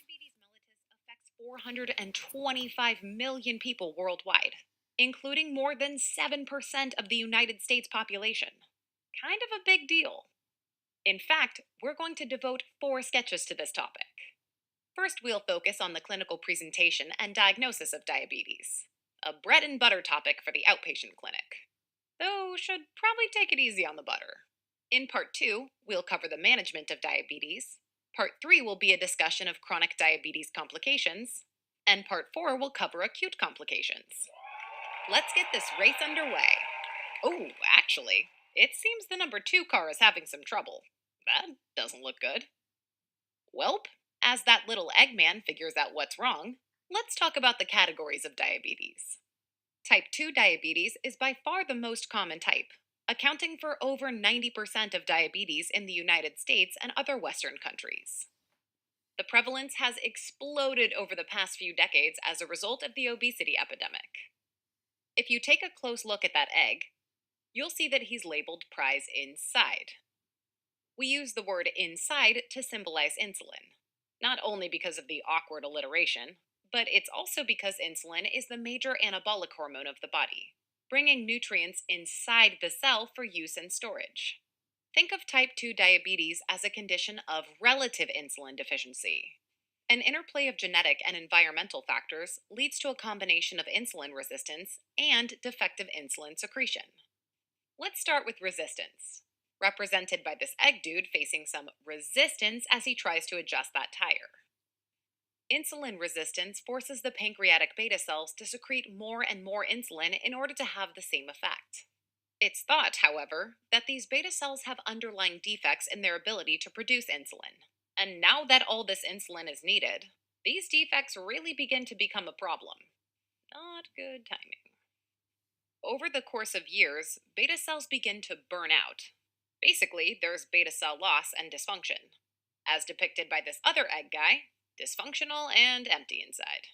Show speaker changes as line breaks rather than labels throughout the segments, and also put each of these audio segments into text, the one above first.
Diabetes mellitus affects 425 million people worldwide, including more than 7% of the United States population. Kind of a big deal. In fact, we're going to devote 4 sketches to this topic. First, we'll focus on the clinical presentation and diagnosis of diabetes, a bread and butter topic for the outpatient clinic. Though, should probably take it easy on the butter. In part 2, we'll cover the management of diabetes. Part 3 will be a discussion of chronic diabetes complications. And part 4 will cover acute complications. Let's get this race underway. Oh, actually, it seems the number 2 car is having some trouble. That doesn't look good. Welp, as that little Eggman figures out what's wrong, let's talk about the categories of diabetes. Type 2 diabetes is by far the most common type, accounting for over 90% of diabetes in the United States and other Western countries. The prevalence has exploded over the past few decades as a result of the obesity epidemic. If you take a close look at that egg, you'll see that he's labeled prize inside. We use the word inside to symbolize insulin, not only because of the awkward alliteration, but it's also because insulin is the major anabolic hormone of the body, bringing nutrients inside the cell for use and storage. Think of type 2 diabetes as a condition of relative insulin deficiency. An interplay of genetic and environmental factors leads to a combination of insulin resistance and defective insulin secretion. Let's start with resistance, represented by this egg dude facing some resistance as he tries to adjust that tire. Insulin resistance forces the pancreatic beta cells to secrete more and more insulin in order to have the same effect. It's thought, however, that these beta cells have underlying defects in their ability to produce insulin. And now that all this insulin is needed, these defects really begin to become a problem. Not good timing. Over the course of years, beta cells begin to burn out. Basically, there's beta cell loss and dysfunction. As depicted by this other egg guy, dysfunctional and empty inside.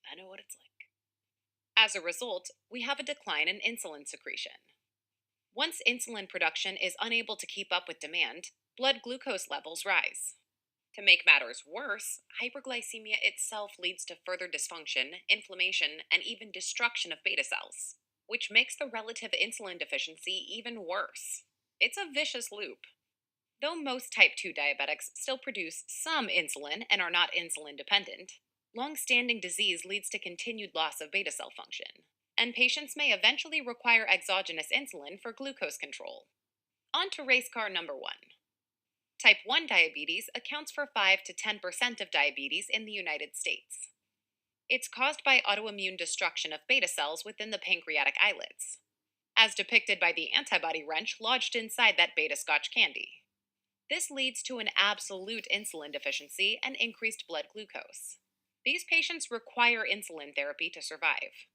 I know what it's like. As a result, we have a decline in insulin secretion. Once insulin production is unable to keep up with demand, blood glucose levels rise. To make matters worse, hyperglycemia itself leads to further dysfunction, inflammation, and even destruction of beta cells, which makes the relative insulin deficiency even worse. It's a vicious loop. Though most type 2 diabetics still produce some insulin and are not insulin dependent, long-standing disease leads to continued loss of beta cell function, and patients may eventually require exogenous insulin for glucose control. On to race car number 1. Type 1 diabetes accounts for 5 to 10% of diabetes in the United States. It's caused by autoimmune destruction of beta cells within the pancreatic islets, as depicted by the antibody wrench lodged inside that beta scotch candy. This leads to an absolute insulin deficiency and increased blood glucose. These patients require insulin therapy to survive.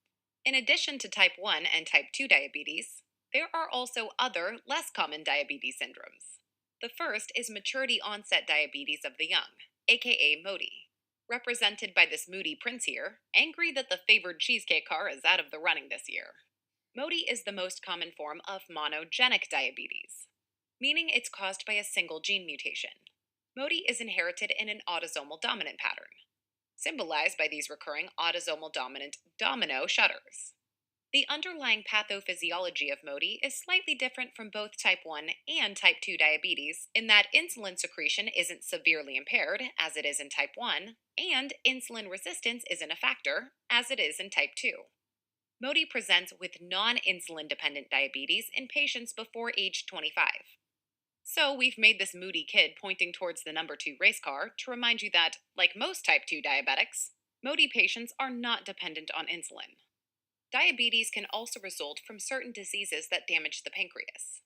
In addition to type 1 and type 2 diabetes, there are also other, less common diabetes syndromes. The first is maturity onset diabetes of the young, aka MODY, represented by this moody prince here, angry that the favored cheesecake car is out of the running this year. MODY is the most common form of monogenic diabetes, meaning it's caused by a single gene mutation. MODY is inherited in an autosomal dominant pattern, symbolized by these recurring autosomal dominant domino shutters. The underlying pathophysiology of MODY is slightly different from both type 1 and type 2 diabetes in that insulin secretion isn't severely impaired, as it is in type 1, and insulin resistance isn't a factor, as it is in type 2. MODY presents with non-insulin dependent diabetes in patients before age 25. So we've made this moody kid pointing towards the number 2 race car to remind you that, like most type 2 diabetics, MODY patients are not dependent on insulin. Diabetes can also result from certain diseases that damage the pancreas.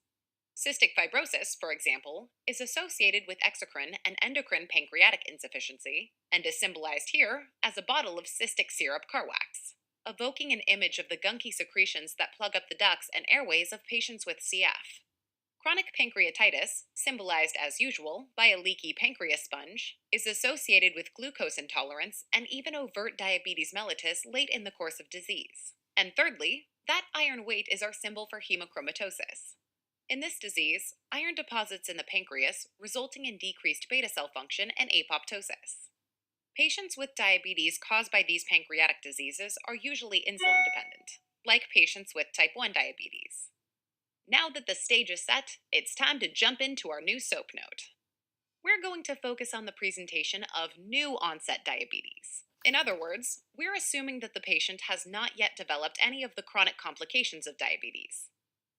Cystic fibrosis, for example, is associated with exocrine and endocrine pancreatic insufficiency, and is symbolized here as a bottle of cystic syrup car wax, evoking an image of the gunky secretions that plug up the ducts and airways of patients with CF. Chronic pancreatitis, symbolized as usual by a leaky pancreas sponge, is associated with glucose intolerance and even overt diabetes mellitus late in the course of disease. And thirdly, that iron weight is our symbol for hemochromatosis. In this disease, iron deposits in the pancreas, resulting in decreased beta cell function and apoptosis. Patients with diabetes caused by these pancreatic diseases are usually insulin dependent, like patients with type 1 diabetes. Now that the stage is set, it's time to jump into our new soap note. We're going to focus on the presentation of new onset diabetes. In other words, we're assuming that the patient has not yet developed any of the chronic complications of diabetes,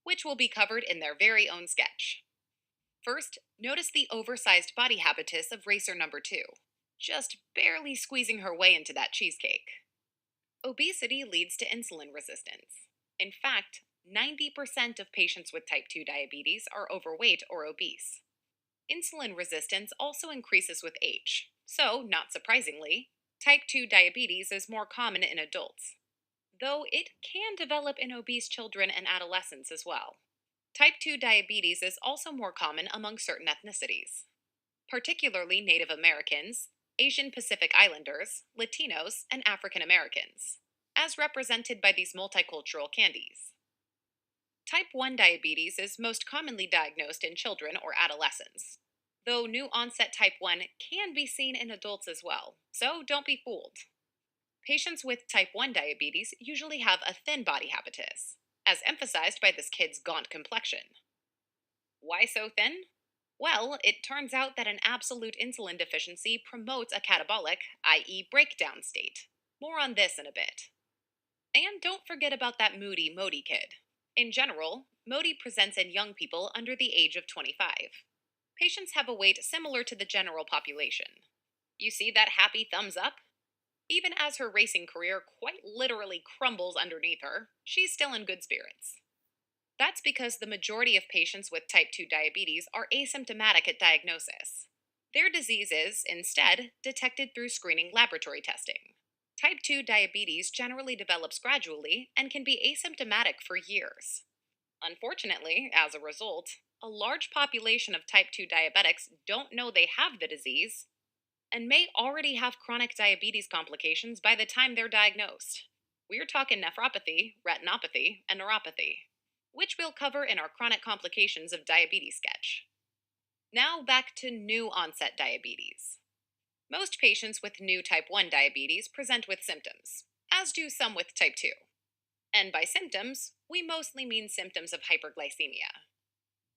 which will be covered in their very own sketch. First, notice the oversized body habitus of racer number 2, just barely squeezing her way into that cheesecake. Obesity leads to insulin resistance. In fact, 90% of patients with type 2 diabetes are overweight or obese. Insulin resistance also increases with age, so, not surprisingly, type 2 diabetes is more common in adults, though it can develop in obese children and adolescents as well. Type 2 diabetes is also more common among certain ethnicities, particularly Native Americans, Asian Pacific Islanders, Latinos, and African Americans, as represented by these multicultural candies. Type 1 diabetes is most commonly diagnosed in children or adolescents, though new onset type 1 can be seen in adults as well, so don't be fooled. Patients with type 1 diabetes usually have a thin body habitus, as emphasized by this kid's gaunt complexion. Why so thin? Well, it turns out that an absolute insulin deficiency promotes a catabolic, i.e., breakdown state. More on this in a bit. And don't forget about that moody Modi kid. In general, Modi presents in young people under the age of 25. Patients have a weight similar to the general population. You see that happy thumbs up? Even as her racing career quite literally crumbles underneath her, she's still in good spirits. That's because the majority of patients with type 2 diabetes are asymptomatic at diagnosis. Their disease is, instead, detected through screening laboratory testing. Type 2 diabetes generally develops gradually and can be asymptomatic for years. Unfortunately, as a result, a large population of type 2 diabetics don't know they have the disease and may already have chronic diabetes complications by the time they're diagnosed. We're talking nephropathy, retinopathy, and neuropathy, which we'll cover in our chronic complications of diabetes sketch. Now back to new onset diabetes. Most patients with new type 1 diabetes present with symptoms, as do some with type 2. And by symptoms, we mostly mean symptoms of hyperglycemia.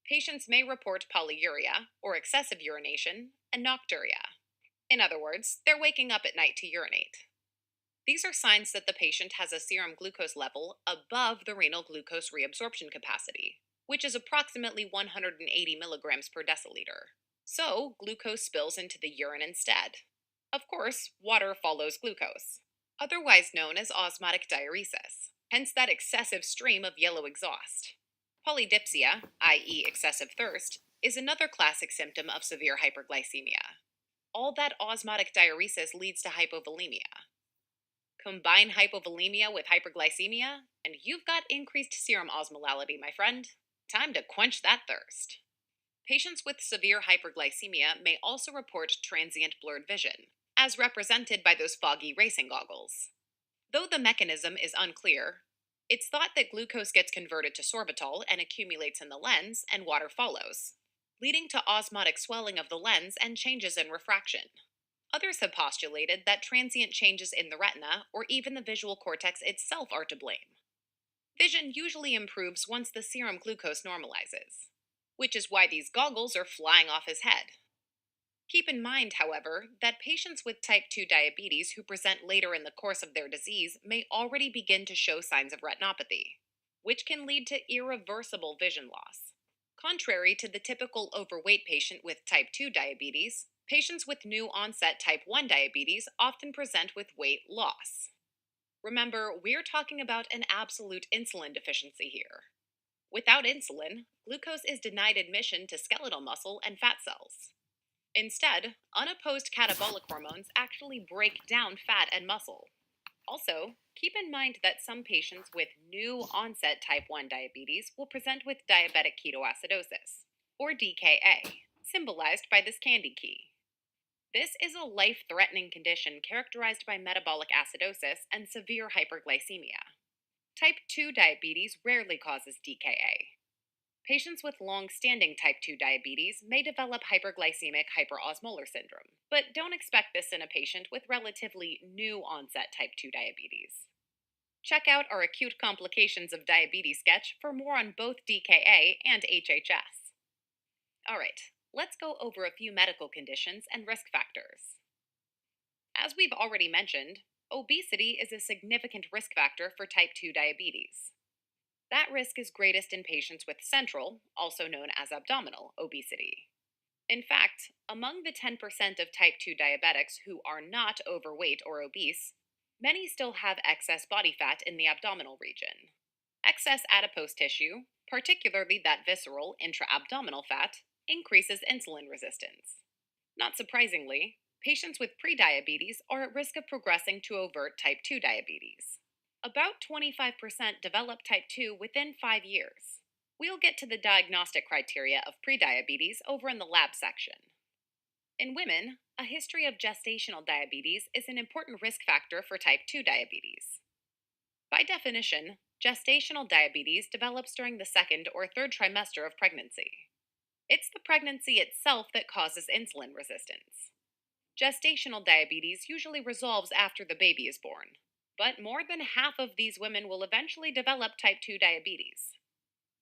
Patients may report polyuria, or excessive urination, and nocturia. In other words, they're waking up at night to urinate. These are signs that the patient has a serum glucose level above the renal glucose reabsorption capacity, which is approximately 180 milligrams per deciliter. So, glucose spills into the urine instead. Of course, water follows glucose, otherwise known as osmotic diuresis, hence that excessive stream of yellow exhaust. Polydipsia, i.e., excessive thirst, is another classic symptom of severe hyperglycemia. All that osmotic diuresis leads to hypovolemia. Combine hypovolemia with hyperglycemia, and you've got increased serum osmolality, my friend. Time to quench that thirst. Patients with severe hyperglycemia may also report transient blurred vision, as represented by those foggy racing goggles. Though the mechanism is unclear, it's thought that glucose gets converted to sorbitol and accumulates in the lens, and water follows, leading to osmotic swelling of the lens and changes in refraction. Others have postulated that transient changes in the retina or even the visual cortex itself are to blame. Vision usually improves once the serum glucose normalizes, which is why these goggles are flying off his head. Keep in mind, however, that patients with type 2 diabetes who present later in the course of their disease may already begin to show signs of retinopathy, which can lead to irreversible vision loss. Contrary to the typical overweight patient with type 2 diabetes, patients with new onset type 1 diabetes often present with weight loss. Remember, we're talking about an absolute insulin deficiency here. Without insulin, glucose is denied admission to skeletal muscle and fat cells. Instead, unopposed catabolic hormones actually break down fat and muscle. Also, keep in mind that some patients with new onset type 1 diabetes will present with diabetic ketoacidosis, or DKA, symbolized by this candy key. This is a life threatening condition characterized by metabolic acidosis and severe hyperglycemia. Type 2 diabetes rarely causes DKA. Patients with long standing type 2 diabetes may develop hyperglycemic hyperosmolar syndrome, but don't expect this in a patient with relatively new onset type 2 diabetes. Check out our acute complications of diabetes sketch for more on both DKA and HHS. Alright, let's go over a few medical conditions and risk factors. As we've already mentioned, obesity is a significant risk factor for type 2 diabetes. That risk is greatest in patients with central, also known as abdominal, obesity. In fact, among the 10% of type 2 diabetics who are not overweight or obese, many still have excess body fat in the abdominal region. Excess adipose tissue, particularly that visceral intra abdominal fat, increases insulin resistance. Not surprisingly, patients with prediabetes are at risk of progressing to overt type 2 diabetes. About 25% develop type 2 within 5 years. We'll get to the diagnostic criteria of prediabetes over in the lab section. In women, a history of gestational diabetes is an important risk factor for type 2 diabetes. By definition, gestational diabetes develops during the second or third trimester of pregnancy. It's the pregnancy itself that causes insulin resistance. Gestational diabetes usually resolves after the baby is born, but more than half of these women will eventually develop type 2 diabetes.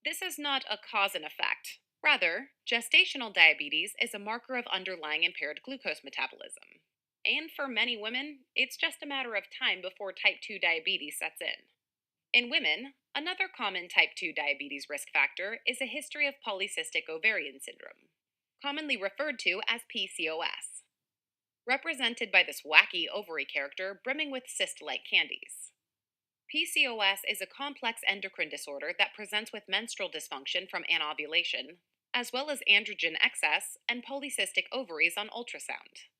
This is not a cause and effect. Rather, gestational diabetes is a marker of underlying impaired glucose metabolism. And for many women, it's just a matter of time before type 2 diabetes sets in. In women, another common type 2 diabetes risk factor is a history of polycystic ovarian syndrome, commonly referred to as PCOS, represented by this wacky ovary character brimming with cyst like candies. PCOS is a complex endocrine disorder that presents with menstrual dysfunction from anovulation, as well as androgen excess and polycystic ovaries on ultrasound.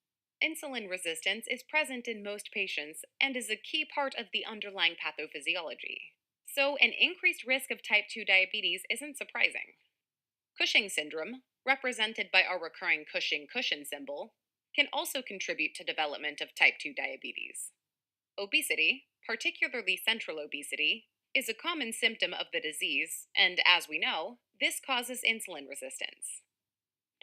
Insulin resistance is present in most patients and is a key part of the underlying pathophysiology. So, an increased risk of type 2 diabetes isn't surprising. Cushing syndrome, represented by our recurring Cushing cushion symbol, can also contribute to development of type 2 diabetes. Obesity, particularly central obesity, is a common symptom of the disease, and as we know, this causes insulin resistance.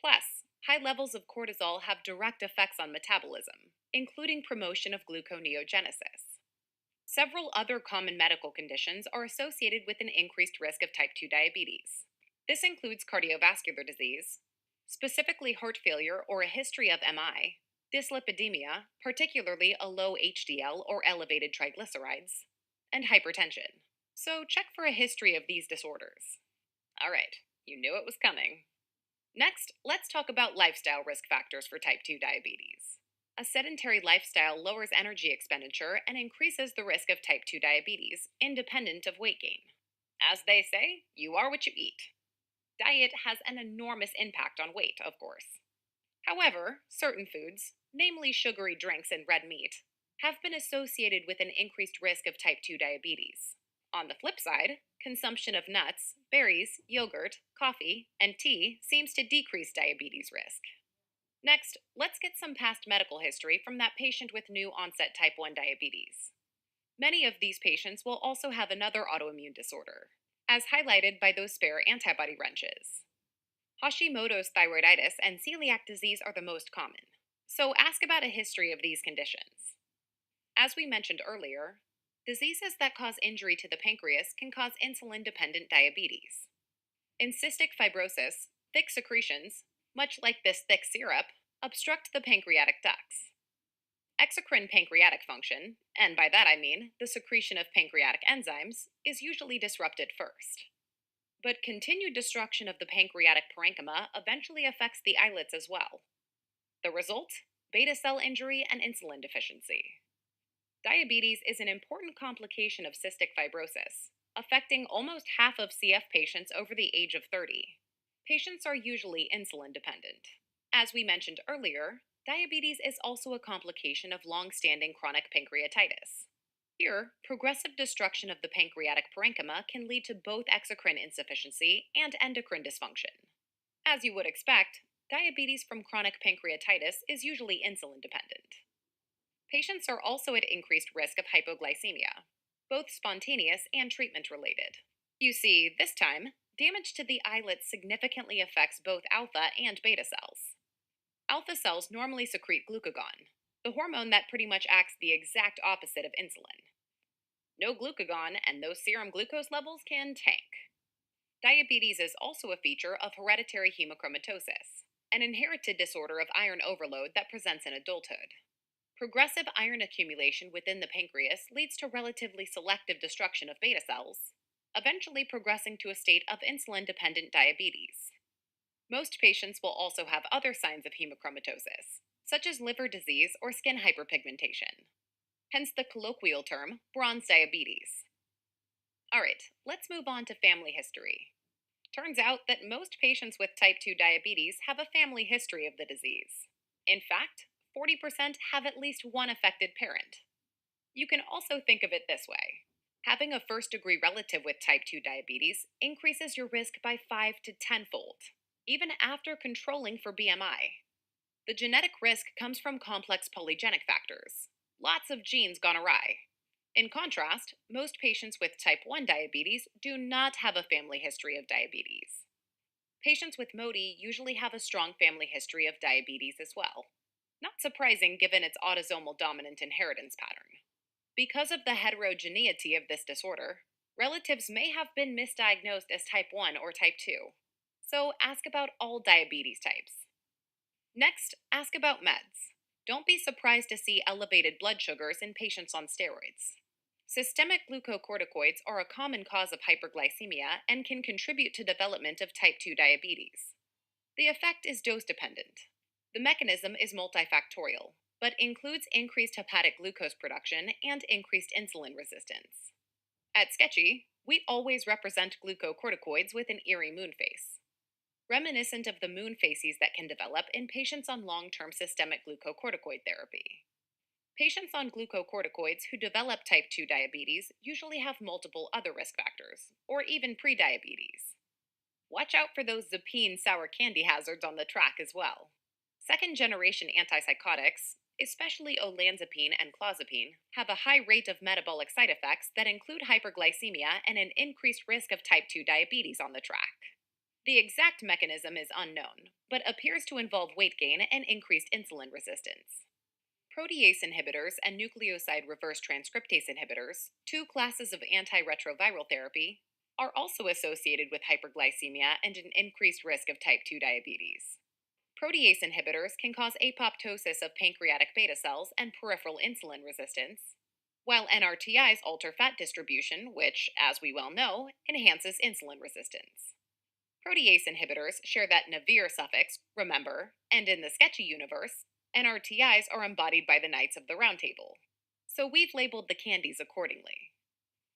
Plus, high levels of cortisol have direct effects on metabolism, including promotion of gluconeogenesis. Several other common medical conditions are associated with an increased risk of type 2 diabetes. This includes cardiovascular disease, specifically heart failure or a history of MI, dyslipidemia, particularly a low HDL or elevated triglycerides, and hypertension. So check for a history of these disorders. Alright, you knew it was coming. Next, let's talk about lifestyle risk factors for type 2 diabetes. A sedentary lifestyle lowers energy expenditure and increases the risk of type 2 diabetes, independent of weight gain. As they say, you are what you eat. Diet has an enormous impact on weight, of course. However, certain foods, namely sugary drinks and red meat, have been associated with an increased risk of type 2 diabetes. On the flip side, consumption of nuts, berries, yogurt, coffee, and tea seems to decrease diabetes risk. Next, let's get some past medical history from that patient with new onset type 1 diabetes. Many of these patients will also have another autoimmune disorder, as highlighted by those spare antibody wrenches. Hashimoto's thyroiditis and celiac disease are the most common, so ask about a history of these conditions. As we mentioned earlier, diseases that cause injury to the pancreas can cause insulin dependent diabetes. In cystic fibrosis, thick secretions, much like this thick syrup, obstruct the pancreatic ducts. Exocrine pancreatic function, and by that I mean the secretion of pancreatic enzymes, is usually disrupted first. But continued destruction of the pancreatic parenchyma eventually affects the islets as well. The result? Beta cell injury and insulin deficiency. Diabetes is an important complication of cystic fibrosis, affecting almost half of CF patients over the age of 30. Patients are usually insulin dependent. As we mentioned earlier, diabetes is also a complication of long-standing chronic pancreatitis. Here, progressive destruction of the pancreatic parenchyma can lead to both exocrine insufficiency and endocrine dysfunction. As you would expect, diabetes from chronic pancreatitis is usually insulin dependent. Patients are also at increased risk of hypoglycemia, both spontaneous and treatment related. You see, this time, Damage to the islets significantly affects both alpha and beta cells. Alpha cells normally secrete glucagon, the hormone that pretty much acts the exact opposite of insulin. No glucagon, and those serum glucose levels can tank. Diabetes is also a feature of hereditary hemochromatosis, an inherited disorder of iron overload that presents in adulthood. Progressive iron accumulation within the pancreas leads to relatively selective destruction of beta cells, eventually progressing to a state of insulin dependent diabetes. Most patients will also have other signs of hemochromatosis, such as liver disease or skin hyperpigmentation, hence the colloquial term bronze diabetes. Alright, let's move on to family history. Turns out that most patients with type 2 diabetes have a family history of the disease. In fact, 40% have at least one affected parent. You can also think of it this way: having a first degree relative with type 2 diabetes increases your risk by 5 to 10 fold, even after controlling for BMI. The genetic risk comes from complex polygenic factors, lots of genes gone awry. In contrast, most patients with type 1 diabetes do not have a family history of diabetes. Patients with MODY usually have a strong family history of diabetes as well. Not surprising given its autosomal dominant inheritance pattern. Because of the heterogeneity of this disorder, relatives may have been misdiagnosed as type 1 or type 2. So ask about all diabetes types. Next, ask about meds. Don't be surprised to see elevated blood sugars in patients on steroids. Systemic glucocorticoids are a common cause of hyperglycemia and can contribute to development of type 2 diabetes. The effect is dose dependent. The mechanism is multifactorial, but includes increased hepatic glucose production and increased insulin resistance. At Sketchy, we always represent glucocorticoids with an eerie moon face, reminiscent of the moon faces that can develop in patients on long term systemic glucocorticoid therapy. Patients on glucocorticoids who develop type 2 diabetes usually have multiple other risk factors, or even prediabetes. Watch out for those Zapine sour candy hazards on the track as well. Second generation antipsychotics, especially olanzapine and clozapine, have a high rate of metabolic side effects that include hyperglycemia and an increased risk of type 2 diabetes on the track. The exact mechanism is unknown, but appears to involve weight gain and increased insulin resistance. Protease inhibitors and nucleoside reverse transcriptase inhibitors, two classes of antiretroviral therapy, are also associated with hyperglycemia and an increased risk of type 2 diabetes. Protease inhibitors can cause apoptosis of pancreatic beta cells and peripheral insulin resistance, while NRTIs alter fat distribution, which, as we well know, enhances insulin resistance. Protease inhibitors share that Navir suffix, remember, and in the Sketchy universe, NRTIs are embodied by the Knights of the Round Table. So we've labeled the candies accordingly.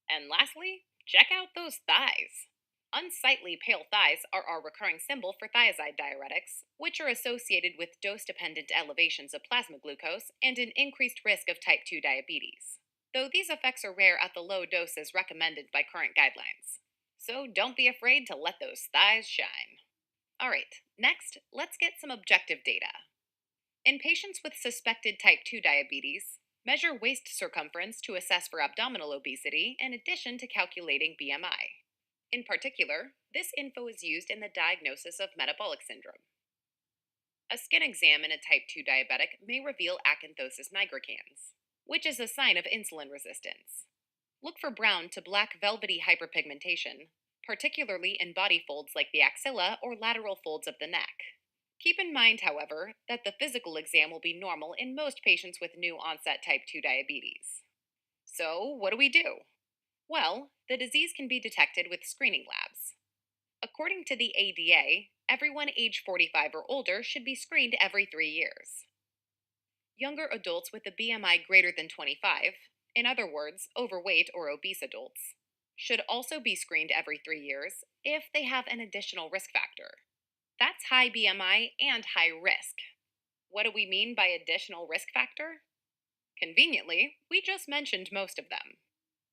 And lastly, check out those thighs. Unsightly pale thighs are our recurring symbol for thiazide diuretics, which are associated with dose dependent elevations of plasma glucose and an increased risk of type 2 diabetes, though these effects are rare at the low doses recommended by current guidelines. So don't be afraid to let those thighs shine. Alright, next, let's get some objective data. In patients with suspected type 2 diabetes, measure waist circumference to assess for abdominal obesity in addition to calculating BMI. In particular, this info is used in the diagnosis of metabolic syndrome. A skin exam in a type 2 diabetic may reveal acanthosis nigricans, which is a sign of insulin resistance. Look for brown to black velvety hyperpigmentation, particularly in body folds like the axilla or lateral folds of the neck. Keep in mind, however, that the physical exam will be normal in most patients with new onset type 2 diabetes. So, what do we do? Well, the disease can be detected with screening labs. According to the ADA, everyone age 45 or older should be screened every 3 years. Younger adults with a BMI greater than 25, in other words, overweight or obese adults, should also be screened every 3 years if they have an additional risk factor. That's high BMI and high risk. What do we mean by additional risk factor? Conveniently, we just mentioned most of them.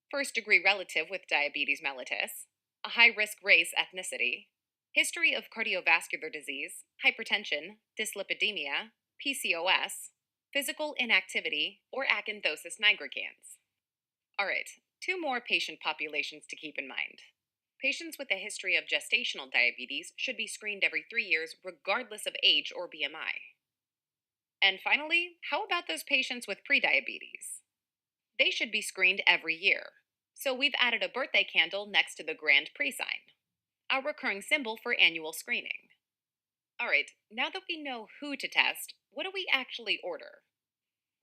First degree relative with diabetes mellitus, a high risk race ethnicity, history of cardiovascular disease, hypertension, dyslipidemia, PCOS, physical inactivity, or acanthosis nigricans. Alright, two more patient populations to keep in mind. Patients with a history of gestational diabetes should be screened every 3 years, regardless of age or BMI. And finally, how about those patients with prediabetes? They should be screened every year. So we've added a birthday candle next to the Grand Prix sign, our recurring symbol for annual screening. All right, now that we know who to test, what do we actually order?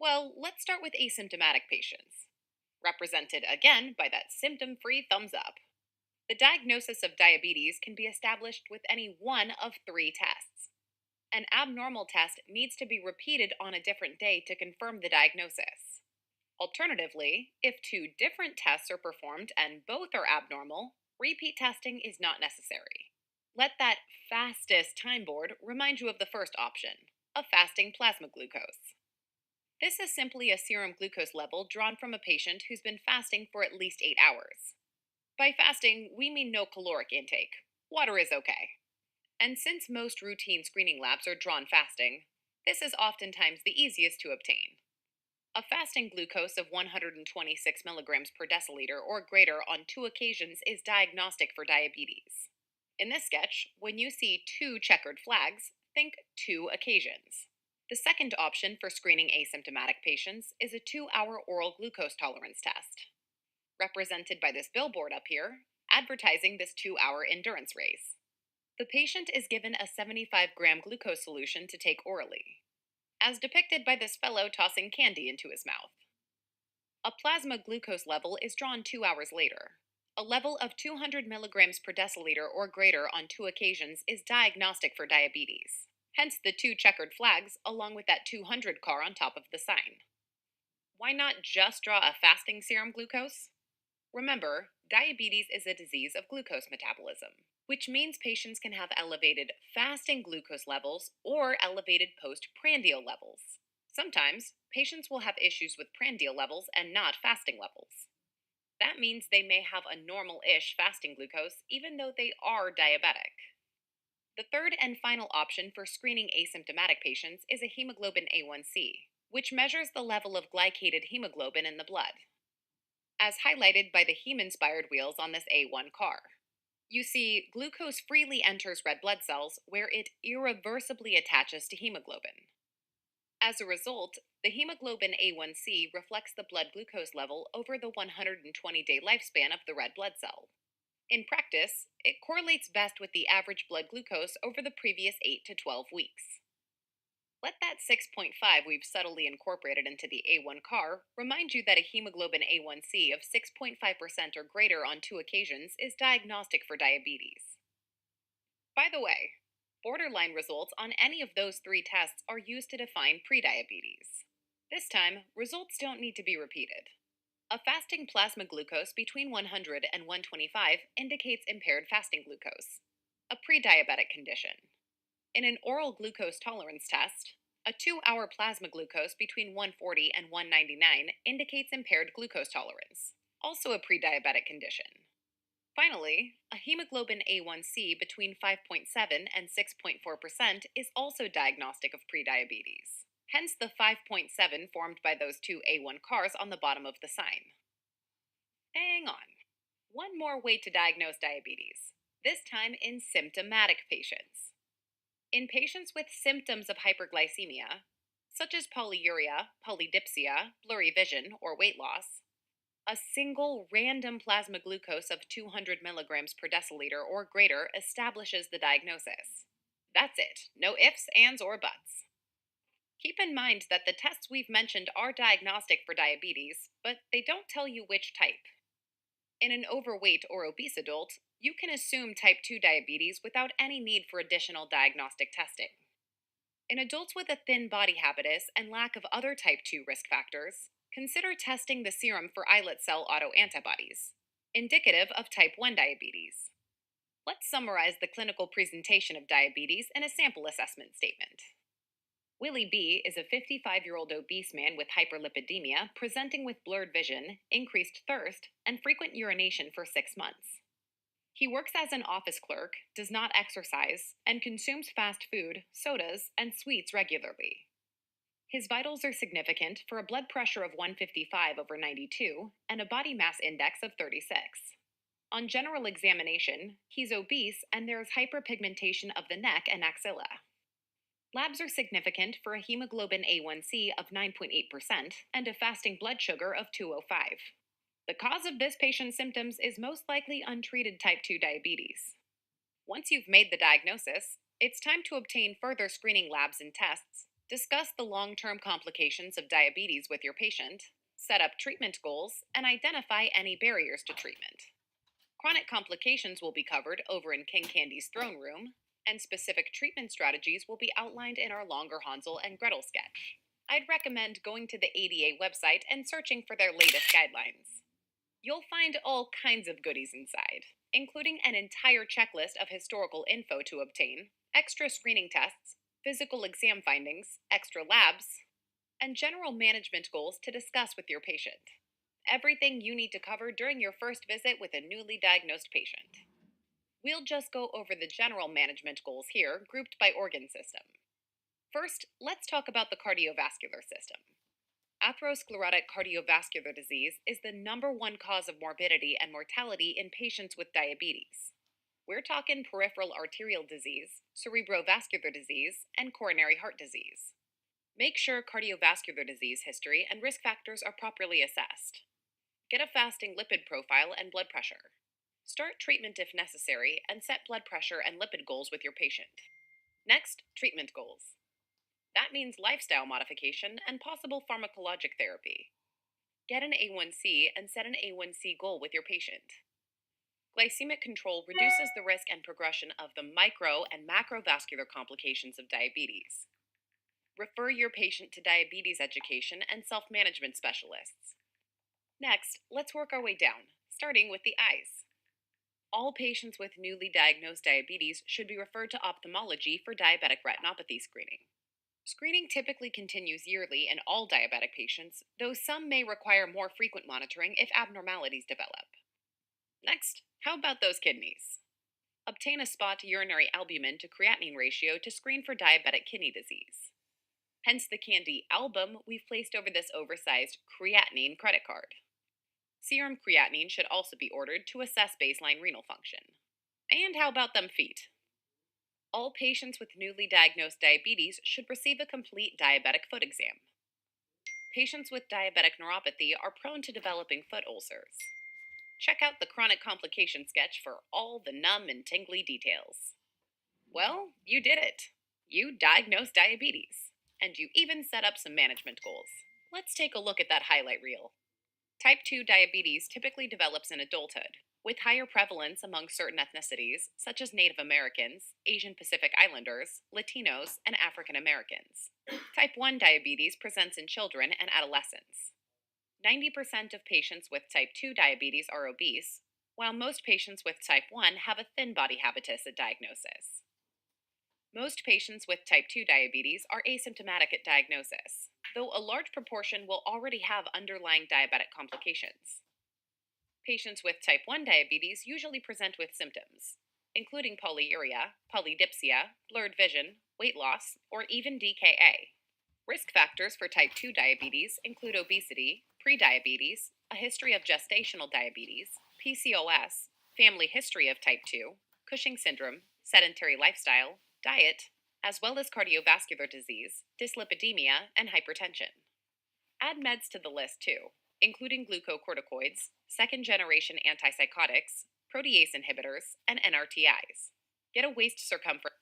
Well, let's start with asymptomatic patients, represented again by that symptom free thumbs up. The diagnosis of diabetes can be established with any one of three tests. An abnormal test needs to be repeated on a different day to confirm the diagnosis. Alternatively, if two different tests are performed and both are abnormal, repeat testing is not necessary. Let that fastest time board remind you of the first option, a fasting plasma glucose. This is simply a serum glucose level drawn from a patient who's been fasting for at least 8 hours. By fasting, we mean no caloric intake. Water is okay. And since most routine screening labs are drawn fasting, this is oftentimes the easiest to obtain. A fasting glucose of 126 milligrams per deciliter or greater on 2 occasions is diagnostic for diabetes. In this sketch, when you see two checkered flags, think 2 occasions. The second option for screening asymptomatic patients is a 2-hour oral glucose tolerance test, represented by this billboard up here, advertising this 2-hour endurance race. The patient is given a 75-gram glucose solution to take orally, as depicted by this fellow tossing candy into his mouth. A plasma glucose level is drawn 2 hours later. A level of 200 milligrams per deciliter or greater on 2 occasions is diagnostic for diabetes, hence the two checkered flags along with that 200 car on top of the sign. Why not just draw a fasting serum glucose? Remember, diabetes is a disease of glucose metabolism, which means patients can have elevated fasting glucose levels or elevated postprandial levels. Sometimes, patients will have issues with prandial levels and not fasting levels. That means they may have a normal ish fasting glucose even though they are diabetic. The third and final option for screening asymptomatic patients is a hemoglobin A1C, which measures the level of glycated hemoglobin in the blood, as highlighted by the heme inspired wheels on this A1 car. You see, glucose freely enters red blood cells where it irreversibly attaches to hemoglobin. As a result, the hemoglobin A1C reflects the blood glucose level over the 120-day lifespan of the red blood cell. In practice, it correlates best with the average blood glucose over the previous 8 to 12 weeks. Let that 6.5 we've subtly incorporated into the A1 car remind you that a hemoglobin A1C of 6.5% or greater on 2 occasions is diagnostic for diabetes. By the way, borderline results on any of those three tests are used to define prediabetes. This time, results don't need to be repeated. A fasting plasma glucose between 100 and 125 indicates impaired fasting glucose, a prediabetic condition. In an oral glucose tolerance test, a 2-hour plasma glucose between 140 and 199 indicates impaired glucose tolerance, also a prediabetic condition. Finally, a hemoglobin A1C between 5.7 and 6.4% is also diagnostic of prediabetes, hence the 5.7 formed by those two A1 cars on the bottom of the sign. Hang on. One more way to diagnose diabetes, this time in symptomatic patients. In patients with symptoms of hyperglycemia, such as polyuria, polydipsia, blurry vision, or weight loss, a single random plasma glucose of 200 milligrams per deciliter or greater establishes the diagnosis. That's it. No ifs, ands, or buts. Keep in mind that the tests we've mentioned are diagnostic for diabetes, but they don't tell you which type. In an overweight or obese adult, you can assume type 2 diabetes without any need for additional diagnostic testing. In adults with a thin body habitus and lack of other type 2 risk factors, consider testing the serum for islet cell autoantibodies, indicative of type 1 diabetes. Let's summarize the clinical presentation of diabetes in a sample assessment statement. Willie B is a 55-year-old obese man with hyperlipidemia presenting with blurred vision, increased thirst, and frequent urination for 6 months. He works as an office clerk, does not exercise, and consumes fast food, sodas, and sweets regularly. His vitals are significant for a blood pressure of 155/92 and a body mass index of 36. On general examination, he's obese and there's hyperpigmentation of the neck and axilla. Labs are significant for a hemoglobin A1C of 9.8% and a fasting blood sugar of 205. The cause of this patient's symptoms is most likely untreated type 2 diabetes. Once you've made the diagnosis, it's time to obtain further screening labs and tests, discuss the long term complications of diabetes with your patient, set up treatment goals, and identify any barriers to treatment. Chronic complications will be covered over in King Candy's throne room, and specific treatment strategies will be outlined in our longer Hansel and Gretel sketch. I'd recommend going to the ADA website and searching for their latest guidelines. You'll find all kinds of goodies inside, including an entire checklist of historical info to obtain, extra screening tests, physical exam findings, extra labs, and general management goals to discuss with your patient. Everything you need to cover during your first visit with a newly diagnosed patient. We'll just go over the general management goals here, grouped by organ system. First, let's talk about the cardiovascular system. Atherosclerotic cardiovascular disease is the number one cause of morbidity and mortality in patients with diabetes. We're talking peripheral arterial disease, cerebrovascular disease, and coronary heart disease. Make sure cardiovascular disease history and risk factors are properly assessed. Get a fasting lipid profile and blood pressure. Start treatment if necessary and set blood pressure and lipid goals with your patient. Next, treatment goals. That means lifestyle modification and possible pharmacologic therapy. Get an A1C and set an A1C goal with your patient. Glycemic control reduces the risk and progression of the micro and macrovascular complications of diabetes. Refer your patient to diabetes education and self management specialists. Next, let's work our way down, starting with the eyes. All patients with newly diagnosed diabetes should be referred to ophthalmology for diabetic retinopathy screening. Screening typically continues yearly in all diabetic patients, though some may require more frequent monitoring if abnormalities develop. Next, how about those kidneys? Obtain a spot urinary albumin to creatinine ratio to screen for diabetic kidney disease. Hence the Candy album we've placed over this oversized creatinine credit card. Serum creatinine should also be ordered to assess baseline renal function. And how about them feet? All patients with newly diagnosed diabetes should receive a complete diabetic foot exam. Patients with diabetic neuropathy are prone to developing foot ulcers. Check out the chronic complication sketch for all the numb and tingly details. Well, you did it. You diagnosed diabetes. And you even set up some management goals. Let's take a look at that highlight reel. Type 2 diabetes typically develops in adulthood, with higher prevalence among certain ethnicities, such as Native Americans, Asian Pacific Islanders, Latinos, and African Americans. Type 1 diabetes presents in children and adolescents. 90% of patients with type 2 diabetes are obese, while most patients with type 1 have a thin body habitus at diagnosis. Most patients with type 2 diabetes are asymptomatic at diagnosis, though a large proportion will already have underlying diabetic complications. Patients with type 1 diabetes usually present with symptoms, including polyuria, polydipsia, blurred vision, weight loss, or even DKA. Risk factors for type 2 diabetes include obesity, prediabetes, a history of gestational diabetes, PCOS, family history of type 2, Cushing syndrome, sedentary lifestyle, diet, as well as cardiovascular disease, dyslipidemia, and hypertension. Add meds to the list too, including glucocorticoids, second generation antipsychotics, protease inhibitors, and NRTIs. Get a waist circumference